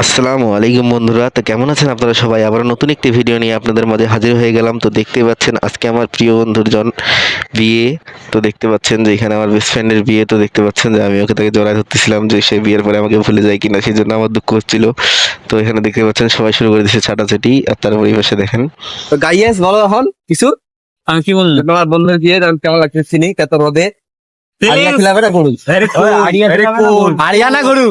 আসসালামু আলাইকুম বন্ধুরা, তো কেমন আছেন আপনারা সবাই? আবার নতুন একটি ভিডিও নিয়ে আপনাদের মাঝে হাজির হয়ে গেলাম। তো দেখতে পাচ্ছেন আজকে আমার প্রিয় বন্ধুর বিয়ে। তো দেখতে পাচ্ছেন যে এখানে আমার বেস্ট ফ্রেন্ডের বিয়ে। তো দেখতে পাচ্ছেন যে আমি ওকে তাকে জড়ায় ধরতেছিলাম যে সে বিয়ের পরে আমাকে ভুলে যায় কিনা, সেই জন্য আমার দুঃখ হচ্ছিল। তো এখানে দেখতে পাচ্ছেন সবাই শুরু করে দিচ্ছে ছাটাছাটি, আর তারপর এই পাশে দেখেন। তো গাইয়েস বলো এখন কিছু। আমি কি বললাম? তোমার বন্ধুর বিয়ে কেমন লাগছে চিনি কত রোদে আরিয়া খেলাবে না গরু আরিয়ানা গরু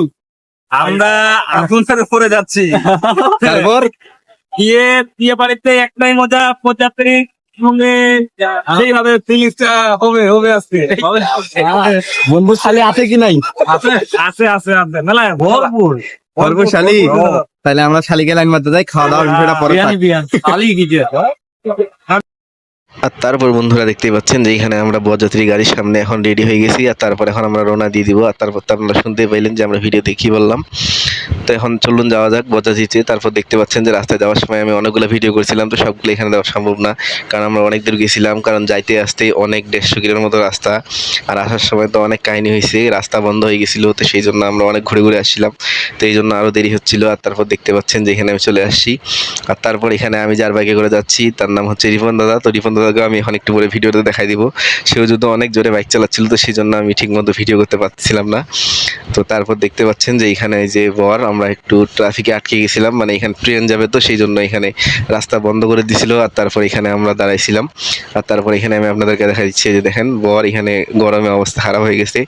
আমরা আগুন সাথে পড়ে যাচ্ছি। তারপর বিয়ে বাড়িতে একটাই মজা, প্রজাতির সঙ্গে যেইভাবে ফিলিংসটা হবে আজকে। বন্ধু শালি আছে কি নাই? আছে আছে আছে আছে মেলায় ভরপুর ভরপুর শালি। তাহলে আমরা শালিকে লাইন মারতে যাই, খাওয়া দাওয়ার বিষয়টা পরে থাক। শালি কি যে আর তারপর বন্ধুরা দেখতেই পাচ্ছেন যে এখানে আমরা বরযাত্রী গাড়ির সামনে এখন রেডি হয়ে গেছি, আর তারপর এখন আমরা রওনা দিয়ে দিব। আর তারপর তো আপনারা শুনতে পাইলেন যে আমরা ভিডিওতে কি বললাম। তো এখন চলুন যাওয়া যাক বরযাত্রীতে। তারপর দেখতে পাচ্ছেন যে রাস্তায় যাওয়ার সময় আমি অনেকগুলো ভিডিও করেছিলাম, তো সবগুলো এখানে দেওয়া সম্ভব না, কারণ আমরা অনেক দূর গেছিলাম। কারণ যাইতে আসতে অনেক 150 কিলোর মতো রাস্তা, আর আসার সময় তো অনেক কাহিনী হয়েছে, রাস্তা বন্ধ হয়ে গেছিলো, তো সেই জন্য আমরা অনেক ঘুরে ঘুরে আসছিলাম। তো এই জন্য আরও দেরি হচ্ছিল। আর তারপর দেখতে পাচ্ছেন যে এখানে আমি চলে আসছি। আর তারপর এখানে আমি যার বাইকে করে যাচ্ছি তার নাম হচ্ছে রিপন দাদা। তো রিপন দাদাকে আমি এখন একটু পরে ভিডিওতে দেখাই দিব। সেও যদি অনেক জোরে বাইক চালাচ্ছিল, তো সেই জন্য আমি ঠিক মতো ভিডিও করতে পারছিলাম না। তো তারপর দেখতে পাচ্ছেন যে এখানে যে বর, আমরা একটু ট্রাফিকে আটকে গেছিলাম, মানে এখানে ট্রেন যাবে, তো সেই জন্য এখানে রাস্তা বন্ধ করে দিছিল। আর তারপর এখানে আমরা দাঁড়াইছিলাম। আর তারপর এখানে আমি আপনাদেরকে দেখা দিচ্ছি যে দেখেন বর এখানে গরমে অবস্থা খারাপ হয়ে গেছে।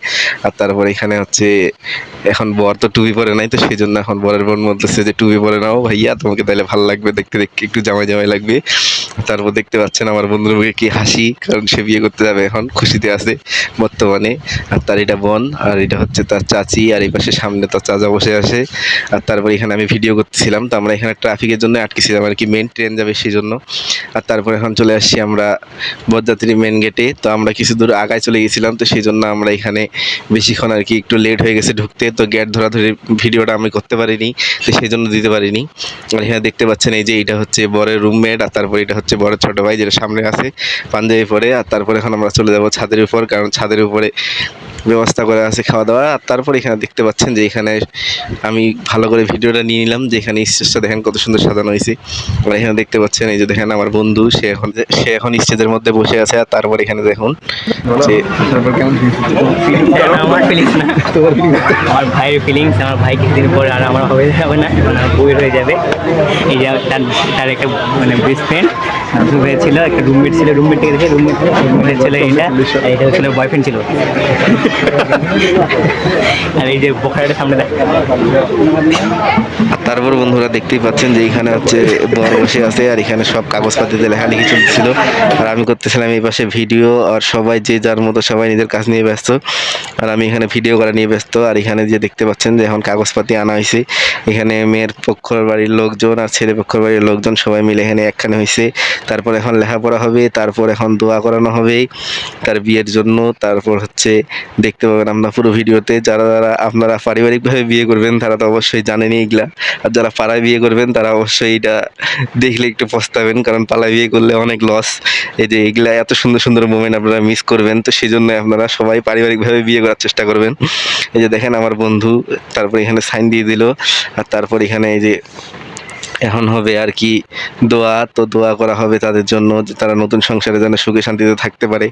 আর তারপর এখানে হচ্ছে এখন বর তো টুপি পরে নাই, তো সেই জন্য এখন বরের বোন বলতেছে যে টুপি পরে নাও ভাইয়া, তোমাকে তাহলে ভালো লাগবে, দেখতে দেখতে একটু জামাই জামাই লাগবে। তারপর দেখতে পাচ্ছেন আমার বন্ধুর মুখে কি হাসি, কারণ সে বিয়ে করতে যাবে, এখন খুশিতে আছে বর্তমানে। আর তার এটা বোন, আর এটা হচ্ছে তার চাচি, আর এই পাশে সামনে তার চাচা বসে আছে। আর তারপর এখানে আমি ভিডিও করতেছিলাম, তো আমরা এখানে ট্রাফিকের জন্য আটকেছিলাম আর কি, মেন ট্রেন যাবে সেই জন্য। আর তারপর এখন চলে আসছি আমরা বরযাত্রী মেন গেটে। তো আমরা কিছু দূর আগায় চলে গেছিলাম, তো সেই জন্য আমরা এখানে বেশিক্ষণ আর কি একটু লেট হয়ে গেছে ঢুকতে। তো গেট ধরাধরি ভিডিওটা আমি করতে পারিনি, তো সেই জন্য দিতে পারিনি। আর এখানে দেখতে পাচ্ছেন এই যে এটা হচ্ছে বরের রুমমেট, আর তারপর এটা হচ্ছে বরের ছোট ভাই, যেটা সামনে আছে পাঞ্জাবি পরে। আর তারপর এখন আমরা চলে যাব ছাদের উপর, কারণ ছাদের উপরে ব্যবস্থা করা আছে খাওয়া দাওয়া। আর তারপর এখানে দেখতে পাচ্ছেন যে এখানে আমি ভালো করে ভিডিওটা নিয়ে নিলাম, যে এখানে স্টেজটা দেখেন কত সুন্দর সাজানো হয়েছে। আর এখানে দেখতে পাচ্ছেন এই যে দেখেন আমার বন্ধু, সে এখন স্টেজের মধ্যে বসে আছে। আর তারপর এখানে দেখুন যে আমার ফিলিংস না, আমার ভাইয়ের ফিলিংস। আমার ভাই কিছুদিন পরে আর আমার হয়ে যাবে না, আমার বউয়ের হয়ে যাবে। এই যে তার একটা মানে বেস্ট ফ্রেন্ড ছিল, একটা রুমমেট ছিল, রুমমেট থেকে দেখে রুমমেট ছিল এটা, আর এটা ছিল বয়ফ্রেন্ড ছিল। আর এই যে বোখারের সামনে দেখ। তারপর বন্ধুরা দেখতেই পাচ্ছেন যে এখানে হচ্ছে বর বসে আছে, আর এখানে সব কাগজপাতিতে লেখালেখি চলতেছিল, আর আমি করতেছিলাম এই পাশে ভিডিও। আর সবাই যে যার মতো সবাই নিজের কাজ নিয়ে ব্যস্ত, আর আমি এখানে ভিডিও করা নিয়ে ব্যস্ত। আর এখানে যে দেখতে পাচ্ছেন যে এখন কাগজপাতি আনা হয়েছে, এখানে মেয়ের পক্ষের বাড়ির লোকজন আর ছেলে পক্ষের বাড়ির লোকজন সবাই মিলে এখানে একখানে হয়েছে। তারপর এখন লেখাপড়া হবে, তারপর এখন দোয়া করানো হবে তার বিয়ের জন্য। তারপর হচ্ছে দেখতে পাবেন আপনার পুরো ভিডিওতে। যারা যারা আপনারা পারিবারিকভাবে বিয়ে করবেন তারা তো অবশ্যই জানেনই এগুলা, আর যারা পাড়ায় বিয়ে করবেন তারা অবশ্যই এটা দেখলে একটু পস্তাবেন, কারণ পাড়ায় বিয়ে করলে অনেক লস। এই যে এগুলা এত সুন্দর সুন্দর মোমেন্ট আপনারা মিস করবেন, তো সেই জন্য আপনারা সবাই পারিবারিকভাবে বিয়ে করার চেষ্টা করবেন। এই যে দেখেন আমার বন্ধু তারপর এখানে সাইন দিয়ে দিল। আর তারপর এখানে এই যে এখন হবে আর কি দোয়া, তো দোয়া করা হবে তাদের জন্য যে তারা নতুন সংসারে যেন সুখে শান্তিতে থাকতে পারে।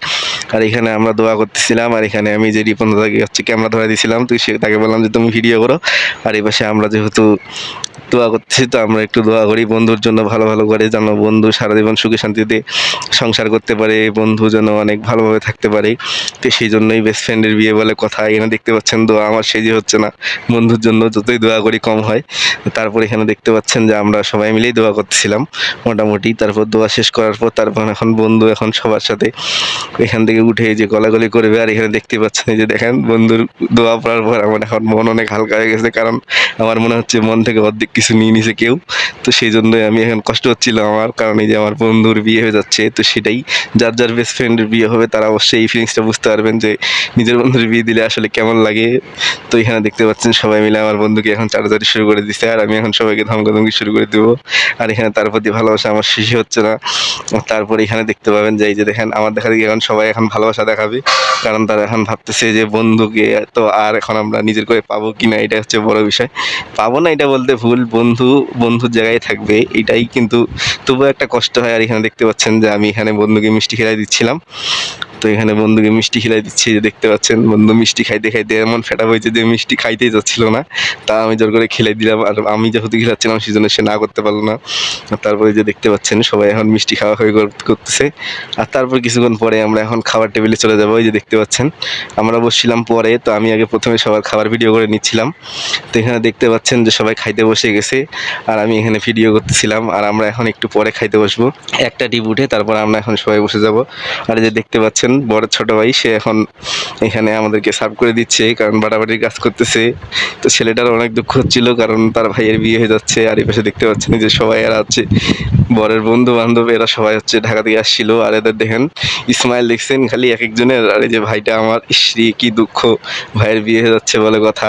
আর এখানে আমরা দোয়া করতেছিলাম, আর এখানে আমি যে রিপন দাদাকে হচ্ছে ক্যামেরা ধরে দিয়েছিলাম, তুই তাকে বললাম যে তুমি ভিডিও করো। আর এই পাশে আমরা যেহেতু দোয়া করতেছি, তো আমরা একটু দোয়া করি বন্ধুর জন্য ভালো ভালো করে, যেন বন্ধু সারা জীবন সুখে শান্তিতে সংসার করতে পারে, বন্ধু যেন অনেক ভালোভাবে থাকতে পারে। তো সেই জন্যই বেস্ট ফ্রেন্ডের বিয়ে বলে কথা। এখানে দেখতে পাচ্ছেন দোয়া আমার সেজে হচ্ছে না, বন্ধুর জন্য যতই দোয়া করি কম হয়। তারপর এখানে দেখতে পাচ্ছেন যে আমরা সবাই মিলেই দোয়া করতেছিলাম মোটামুটি। তারপর দোয়া শেষ করার পর তারপর এখন বন্ধু এখন সবার সাথে এখান থেকে উঠে এই যে গলাগলি করবে। আর এখানে দেখতে পাচ্ছেন এই যে দেখেন বন্ধুর দোয়া পড়ার পর আমার এখন মন অনেক হালকা হয়ে গেছে, কারণ আমার মনে হচ্ছে মন থেকে অর্ধেক কিছু নিয়ে নিছে কেউ। তো সেই জন্যই আমি এখন কষ্ট হচ্ছিল আমার, কারণ এই যে আমার বন্ধুর বিয়ে হয়ে যাচ্ছে। তো সেটাই, যার যার বেস্ট ফ্রেন্ডের বিয়ে হবে তারা অবশ্যই এই ফিলিংসটা বুঝতে পারবেন যে নিজের বন্ধুর বিয়ে দিলে আসলে কেমন লাগে। তো এখানে দেখতে পাচ্ছেন সবাই মিলে আমার বন্ধুকে এখন চাটাচাটি শুরু করে দিচ্ছে, আর আমি এখন সবাইকে ধমকাধমকি শুরু করে করে দেবো। আর এখানে তার প্রতি ভালোবাসা আমার শেষই হচ্ছে না। তারপরে এখানে দেখতে পাবেন যে এই যে দেখেন আমার দেখা দেখি এখন সবাই এখন ভালোবাসা দেখাবে, কারণ তারা এখন ভাবতেছে যে বন্ধুকে তো আর এখন আমরা নিজের করে পাবো কিনা, এটা হচ্ছে বড় বিষয়। পাবো না এটা বলতে ভুল, বন্ধু বন্ধুর জায়গায় থাকবে এটাই, কিন্তু তবুও একটা কষ্ট হয়। আর এখানে দেখতে পাচ্ছেন যে আমি এখানে বন্ধুকে মিষ্টি খেলাই দিচ্ছিলাম। তো এখানে বন্ধুকে মিষ্টি খেলাই দিচ্ছি, যে দেখতে পাচ্ছেন বন্ধু মিষ্টি খাইতে খাইতে এমন ফেটা হয়েছে যে মিষ্টি খাইতেই যাচ্ছিল না, তা আমি জোর করে খেলাই দিলাম। আর আমি যেহেতু খেলাচ্ছিলাম সেজন্য সে না করতে পারলো না। আর তারপরে যে দেখতে পাচ্ছেন সবাই এখন মিষ্টি খাওয়া হয়ে করতেছে। আর তারপর কিছুক্ষণ পরে আমরা এখন খাবার টেবিলে চলে যাবো। এই যে দেখতে পাচ্ছেন আমরা বসছিলাম পরে, তো আমি আগে প্রথমে সবার খাবার ভিডিও করে নিচ্ছিলাম। তো এখানে দেখতে পাচ্ছেন যে সবাই খাইতে বসে গেছে আর আমি এখানে ভিডিও করতেছিলাম। আর আমরা এখন একটু পরে খাইতে বসবো, একটা টিপ উঠে তারপর আমরা এখন সবাই বসে যাব। আর এই যে দেখতে পাচ্ছেন বড় ছোট ভাই সে এখন এখানে আমাদেরকে সার্ভ করে দিচ্ছে, কারণ বাটাবাটির কাজ করতেছে। তো ছেলেটার অনেক দুঃখ হচ্ছিল, কারণ তার ভাইয়ের বিয়ে হয়ে যাচ্ছে। আর এই পাশে দেখতে পাচ্ছেন যে সবাই এরা হচ্ছে বরের বন্ধু বান্ধব, এরা সবাই হচ্ছে ঢাকা থেকে আসছিল। আর এদের দেখেন ইসমাইল দেখছেন খালি এক একজনের। আর এই যে ভাইটা আমার, ইশ্রী কি দুঃখ, ভাইয়ের বিয়ে হয়ে যাচ্ছে বলে কথা।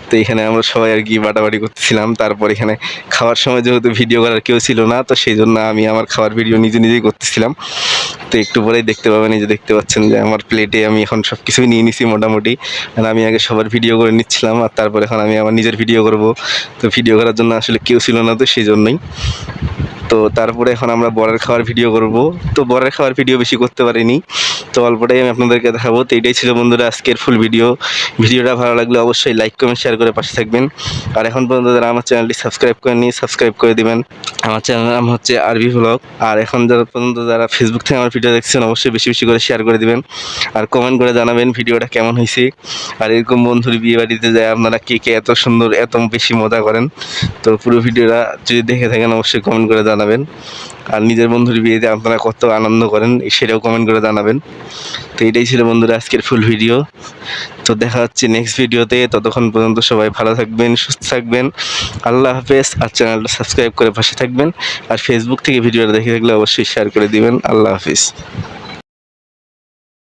তো এখানে আমরা সবাই আর কি বাটাবাটি করতেছিলাম। তারপর এখানে খাওয়ার সময় যেহেতু ভিডিও করার কেউ ছিল না, তো সেই জন্য আমি আমার খাওয়ার ভিডিও নিজে নিজেই করতেছিলাম। তো একটু পরেই দেখতে পাবেন, এই যে দেখতে পাচ্ছেন যে আমার প্লেটে আমি এখন সব কিছুই নিয়ে নিছি মোটামুটি। আর আমি আগে সবার ভিডিও করে নিচ্ছিলাম, আর তারপর এখন আমি আমার নিজের ভিডিও করব। তো ভিডিও করার জন্য আসলে কেউ ছিল না, তো সেই জন্যই। তো তারপরে এখন আমরা বরের খাওয়ার ভিডিও করব। তো বরের খাওয়ার ভিডিও বেশি করতে পারিনি, তো অল্পটাই আমি আপনাদেরকে দেখাবো। তো এটাই ছিল বন্ধুরা আজকের ফুল ভিডিও। ভিডিওটা ভালো লাগলে অবশ্যই লাইক কমেন্ট শেয়ার করে পাশে থাকবেন। আর এখন পর্যন্ত যারা আমার চ্যানেলটি সাবস্ক্রাইব করেননি সাবস্ক্রাইব করে দিবেন। আমার চ্যানেলের নাম হচ্ছে আরবি ভ্লগ। আর এখন যারা ফেসবুক থেকে আমার ভিডিও দেখছেন অবশ্যই বেশি বেশি করে শেয়ার করে দিবেন, আর কমেন্ট করে জানাবেন ভিডিওটা কেমন হয়েছে। আর এরকম বন্ধুর বিয়ে বাড়িতে যায় আপনারা কে কে এত সুন্দর এত বেশি মজা করেন। তো পুরো ভিডিওটা যদি দেখে থাকেন অবশ্যই কমেন্ট করে জানাবেন। আর নিজের বন্ধুর বিয়েতে আপনারা কত আনন্দ করেন সেটাও কমেন্ট করে জানাবেন। তো এটাই ছিল বন্ধুরা আজকের ফুল ভিডিও। তো দেখা হচ্ছে নেক্সট ভিডিওতে, ততক্ষণ পর্যন্ত সবাই ভালো থাকবেন, সুস্থ থাকবেন। আল্লাহ হাফেজ। আর চ্যানেলটা সাবস্ক্রাইব করে পাশে থাকবেন। আর ফেসবুক থেকে ভিডিওটা দেখে থাকলে অবশ্যই শেয়ার করে দিবেন। আল্লাহ হাফেজ।